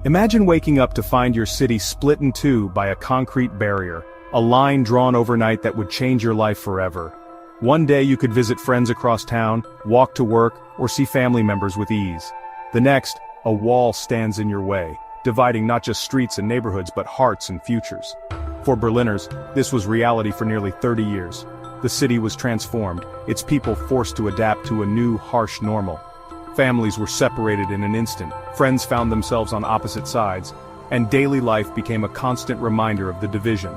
Imagine waking up to find your city split in two by a concrete barrier, a line drawn overnight that would change your life forever. One day you could visit friends across town, walk to work, or see family members with ease. The next, a wall stands in your way, dividing not just streets and neighborhoods but hearts and futures. For Berliners, this was reality for nearly 30 years. The city was transformed, its people forced to adapt to a new, harsh normal. Families were separated in an instant, friends found themselves on opposite sides, and daily life became a constant reminder of the division.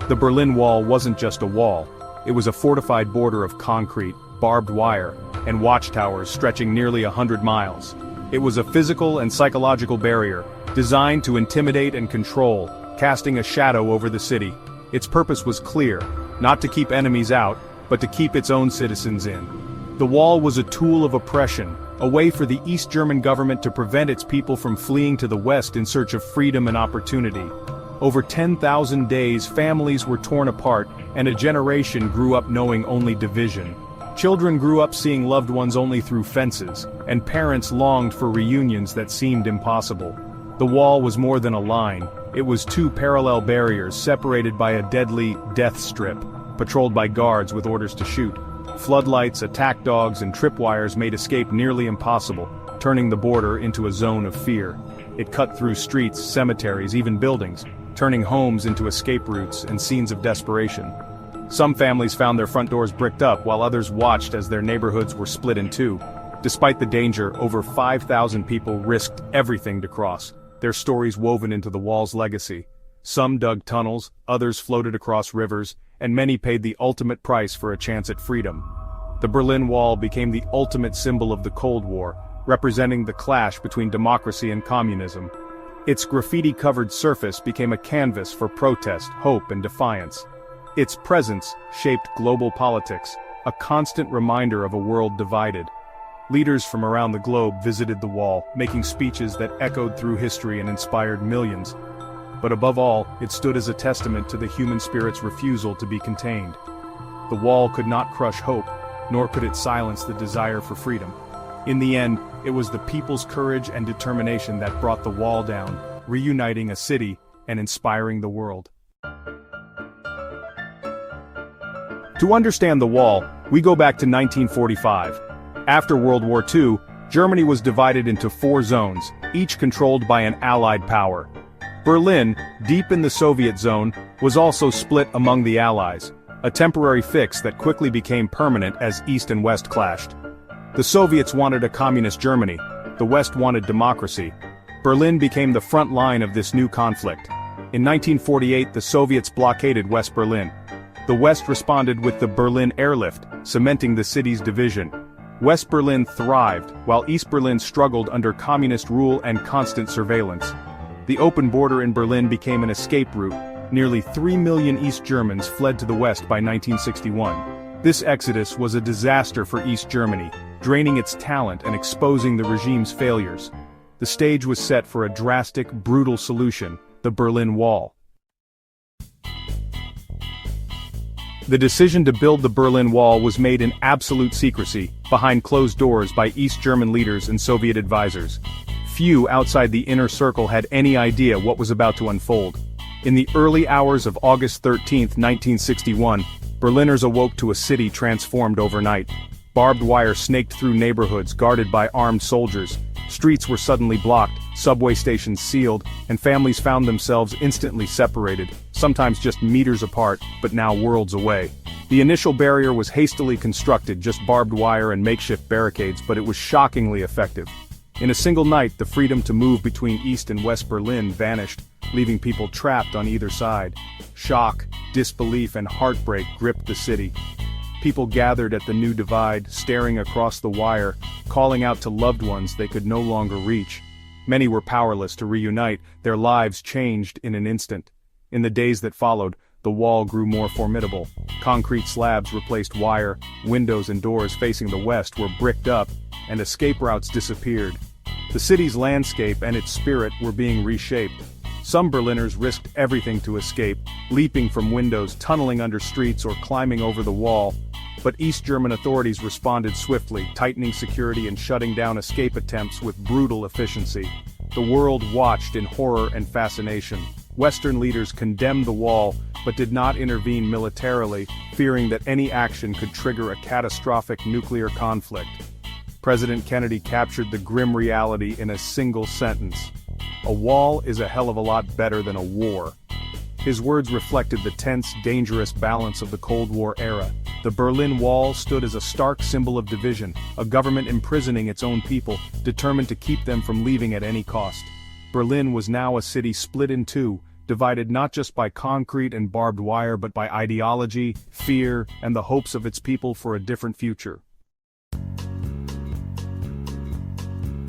The Berlin Wall wasn't just a wall, it was a fortified border of concrete, barbed wire, and watchtowers stretching nearly 100 miles. It was a physical and psychological barrier, designed to intimidate and control, casting a shadow over the city. Its purpose was clear, not to keep enemies out, but to keep its own citizens in. The wall was a tool of oppression, a way for the East German government to prevent its people from fleeing to the West in search of freedom and opportunity. Over 10,000 days, families were torn apart, and a generation grew up knowing only division. Children grew up seeing loved ones only through fences, and parents longed for reunions that seemed impossible. The wall was more than a line, it was two parallel barriers separated by a deadly death strip, patrolled by guards with orders to shoot. Floodlights, attack dogs, and tripwires made escape nearly impossible, turning the border into a zone of fear. It cut through streets, cemeteries, even buildings, turning homes into escape routes and scenes of desperation. Some families found their front doors bricked up while others watched as their neighborhoods were split in two. Despite the danger, over 5,000 people risked everything to cross, their stories woven into the wall's legacy. Some dug tunnels, others floated across rivers, and many paid the ultimate price for a chance at freedom. The Berlin Wall became the ultimate symbol of the Cold War, representing the clash between democracy and communism. Its graffiti-covered surface became a canvas for protest, hope, and defiance. Its presence shaped global politics, a constant reminder of a world divided. Leaders from around the globe visited the wall, making speeches that echoed through history and inspired millions. But above all, it stood as a testament to the human spirit's refusal to be contained. The wall could not crush hope, nor could it silence the desire for freedom. In the end, it was the people's courage and determination that brought the wall down, reuniting a city and inspiring the world. To understand the wall, we go back to 1945. After World War II, Germany was divided into 4 zones, each controlled by an Allied power. Berlin, deep in the Soviet zone, was also split among the Allies, a temporary fix that quickly became permanent as East and West clashed. The Soviets wanted a communist Germany, the West wanted democracy. Berlin became the front line of this new conflict. In 1948, the Soviets blockaded West Berlin. The West responded with the Berlin Airlift, cementing the city's division. West Berlin thrived, while East Berlin struggled under communist rule and constant surveillance. The open border in Berlin became an escape route. Nearly 3 million East Germans fled to the West by 1961. This exodus was a disaster for East Germany, draining its talent and exposing the regime's failures. The stage was set for a drastic, brutal solution, the Berlin Wall. The decision to build the Berlin Wall was made in absolute secrecy, behind closed doors by East German leaders and Soviet advisors. Few outside the inner circle had any idea what was about to unfold. In the early hours of August 13, 1961, Berliners awoke to a city transformed overnight. Barbed wire snaked through neighborhoods guarded by armed soldiers. Streets were suddenly blocked, subway stations sealed, and families found themselves instantly separated, sometimes just meters apart, but now worlds away. The initial barrier was hastily constructed, just barbed wire and makeshift barricades, but it was shockingly effective. In a single night, the freedom to move between East and West Berlin vanished, leaving people trapped on either side. Shock, disbelief, and heartbreak gripped the city. People gathered at the new divide, staring across the wire, calling out to loved ones they could no longer reach. Many were powerless to reunite, their lives changed in an instant. In the days that followed, the wall grew more formidable. Concrete slabs replaced wire, windows and doors facing the west were bricked up, and escape routes disappeared. The city's landscape and its spirit were being reshaped. Some Berliners risked everything to escape, leaping from windows, tunneling under streets, or climbing over the wall. But East German authorities responded swiftly, tightening security and shutting down escape attempts with brutal efficiency. The world watched in horror and fascination. Western leaders condemned the wall, but did not intervene militarily, fearing that any action could trigger a catastrophic nuclear conflict. President Kennedy captured the grim reality in a single sentence: "A wall is a hell of a lot better than a war." His words reflected the tense, dangerous balance of the Cold War era. The Berlin Wall stood as a stark symbol of division, a government imprisoning its own people, determined to keep them from leaving at any cost. Berlin was now a city split in two, divided not just by concrete and barbed wire but by ideology, fear, and the hopes of its people for a different future.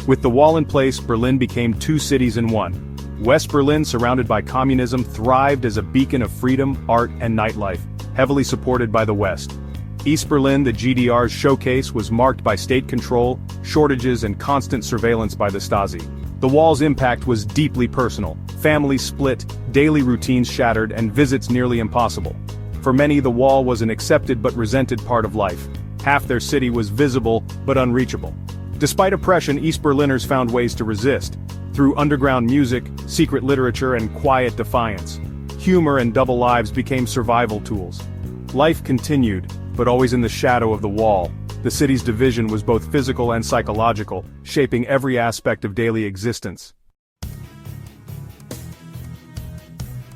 With the wall in place, Berlin became two cities in one. West Berlin, surrounded by communism, thrived as a beacon of freedom, art, and nightlife, heavily supported by the West. East Berlin, the GDR's showcase, was marked by state control, shortages, and constant surveillance by the Stasi. The wall's impact was deeply personal. Families split, daily routines shattered, and visits nearly impossible. For many, the wall was an accepted but resented part of life. Half their city was visible, but unreachable. Despite oppression, East Berliners found ways to resist. Through underground music, secret literature, and quiet defiance. Humor and double lives became survival tools. Life continued, but always in the shadow of the wall. The city's division was both physical and psychological, shaping every aspect of daily existence.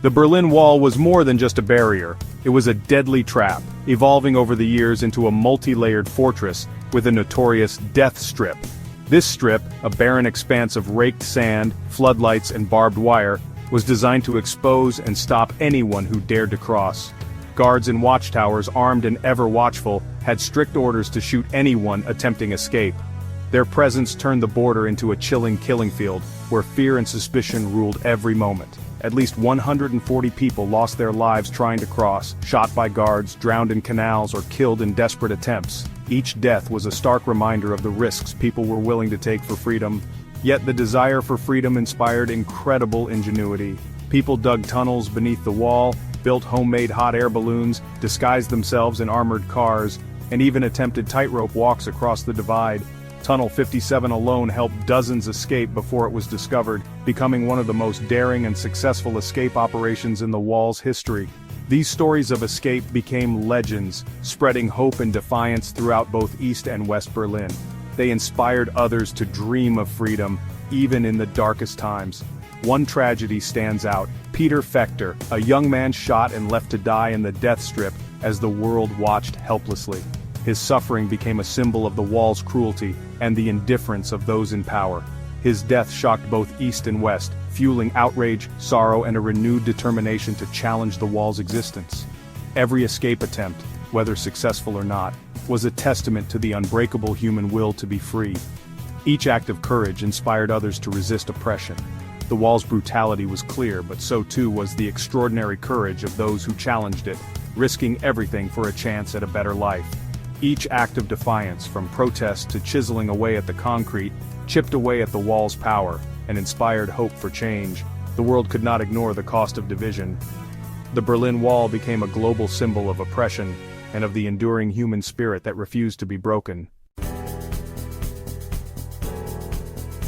The Berlin Wall was more than just a barrier. It was a deadly trap, evolving over the years into a multi-layered fortress with a notorious death strip. This strip, a barren expanse of raked sand, floodlights, and barbed wire, was designed to expose and stop anyone who dared to cross. Guards in watchtowers, armed and ever watchful, had strict orders to shoot anyone attempting escape. Their presence turned the border into a chilling killing field, where fear and suspicion ruled every moment. At least 140 people lost their lives trying to cross, shot by guards, drowned in canals, or killed in desperate attempts. Each death was a stark reminder of the risks people were willing to take for freedom. Yet the desire for freedom inspired incredible ingenuity. People dug tunnels beneath the wall, built homemade hot air balloons, disguised themselves in armored cars, and even attempted tightrope walks across the divide. Tunnel 57 alone helped dozens escape before it was discovered, becoming one of the most daring and successful escape operations in the wall's history. These stories of escape became legends, spreading hope and defiance throughout both East and West Berlin. They inspired others to dream of freedom, even in the darkest times. One tragedy stands out: Peter Fechter, a young man shot and left to die in the death strip as the world watched helplessly. His suffering became a symbol of the wall's cruelty and the indifference of those in power. His death shocked both East and West, fueling outrage, sorrow, and a renewed determination to challenge the wall's existence. Every escape attempt, whether successful or not, was a testament to the unbreakable human will to be free. Each act of courage inspired others to resist oppression. The wall's brutality was clear, but so too was the extraordinary courage of those who challenged it, risking everything for a chance at a better life. Each act of defiance, from protest to chiseling away at the concrete, chipped away at the wall's power, and inspired hope for change. The world could not ignore the cost of division. The Berlin Wall became a global symbol of oppression, and of the enduring human spirit that refused to be broken.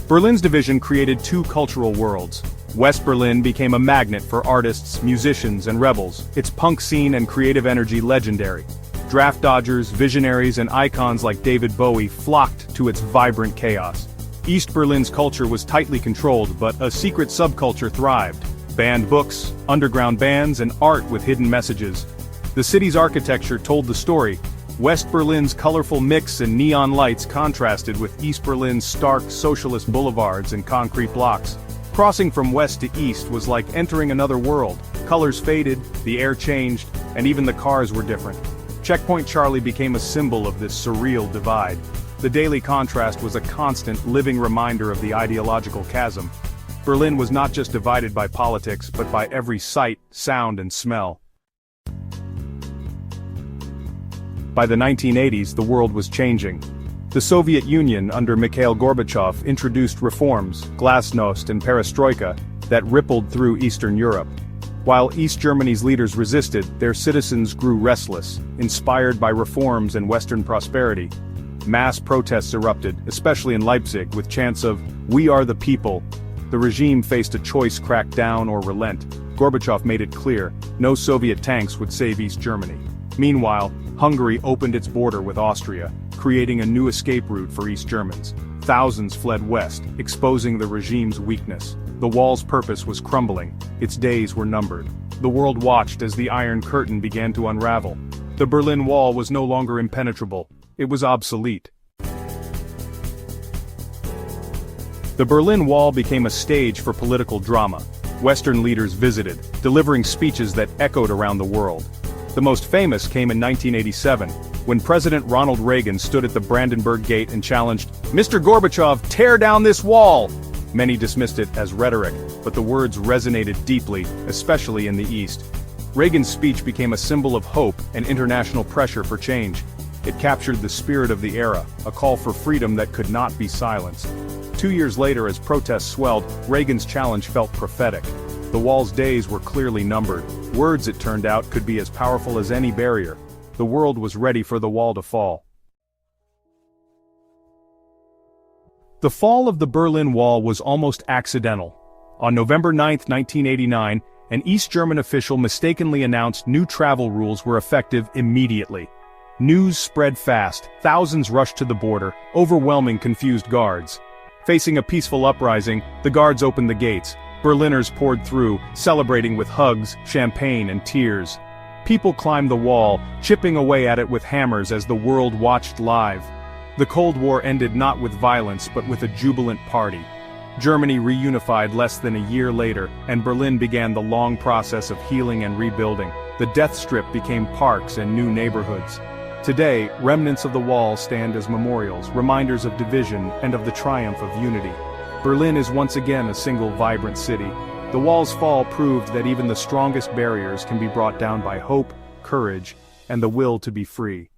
Berlin's division created two cultural worlds. West Berlin became a magnet for artists, musicians, and rebels, its punk scene and creative energy legendary. Draft dodgers, visionaries, and icons like David Bowie flocked to its vibrant chaos. East Berlin's culture was tightly controlled, but a secret subculture thrived. Banned books, underground bands, and art with hidden messages. The city's architecture told the story. West Berlin's colorful mix and neon lights contrasted with East Berlin's stark socialist boulevards and concrete blocks. Crossing from west to east was like entering another world. Colors faded, the air changed, and even the cars were different. Checkpoint Charlie became a symbol of this surreal divide. The daily contrast was a constant, living reminder of the ideological chasm. Berlin was not just divided by politics, but by every sight, sound, and smell. By the 1980s, the world was changing. The Soviet Union under Mikhail Gorbachev introduced reforms, glasnost and perestroika, that rippled through Eastern Europe. While East Germany's leaders resisted, their citizens grew restless, inspired by reforms and Western prosperity. Mass protests erupted, especially in Leipzig, with chants of "We are the people." The regime faced a choice: crack down or relent. Gorbachev made it clear, no Soviet tanks would save East Germany. Meanwhile, Hungary opened its border with Austria, creating a new escape route for East Germans. Thousands fled west, exposing the regime's weakness. The wall's purpose was crumbling, its days were numbered. The world watched as the Iron Curtain began to unravel. The Berlin Wall was no longer impenetrable, it was obsolete. The Berlin Wall became a stage for political drama. Western leaders visited, delivering speeches that echoed around the world. The most famous came in 1987, when President Ronald Reagan stood at the Brandenburg Gate and challenged, "Mr. Gorbachev, tear down this wall!" Many dismissed it as rhetoric, but the words resonated deeply, especially in the East. Reagan's speech became a symbol of hope and international pressure for change. It captured the spirit of the era, a call for freedom that could not be silenced. 2 years later, as protests swelled, Reagan's challenge felt prophetic. The wall's days were clearly numbered. Words, it turned out, could be as powerful as any barrier. The world was ready for the wall to fall. The fall of the Berlin Wall was almost accidental. On November 9, 1989, an East German official mistakenly announced new travel rules were effective immediately. News spread fast, thousands rushed to the border, overwhelming confused guards. Facing a peaceful uprising, the guards opened the gates. Berliners poured through, celebrating with hugs, champagne, and tears. People climbed the wall, chipping away at it with hammers as the world watched live. The Cold War ended not with violence but with a jubilant party. Germany reunified less than a year later, and Berlin began the long process of healing and rebuilding. The death strip became parks and new neighborhoods. Today, remnants of the wall stand as memorials, reminders of division and of the triumph of unity. Berlin is once again a single vibrant city. The wall's fall proved that even the strongest barriers can be brought down by hope, courage, and the will to be free.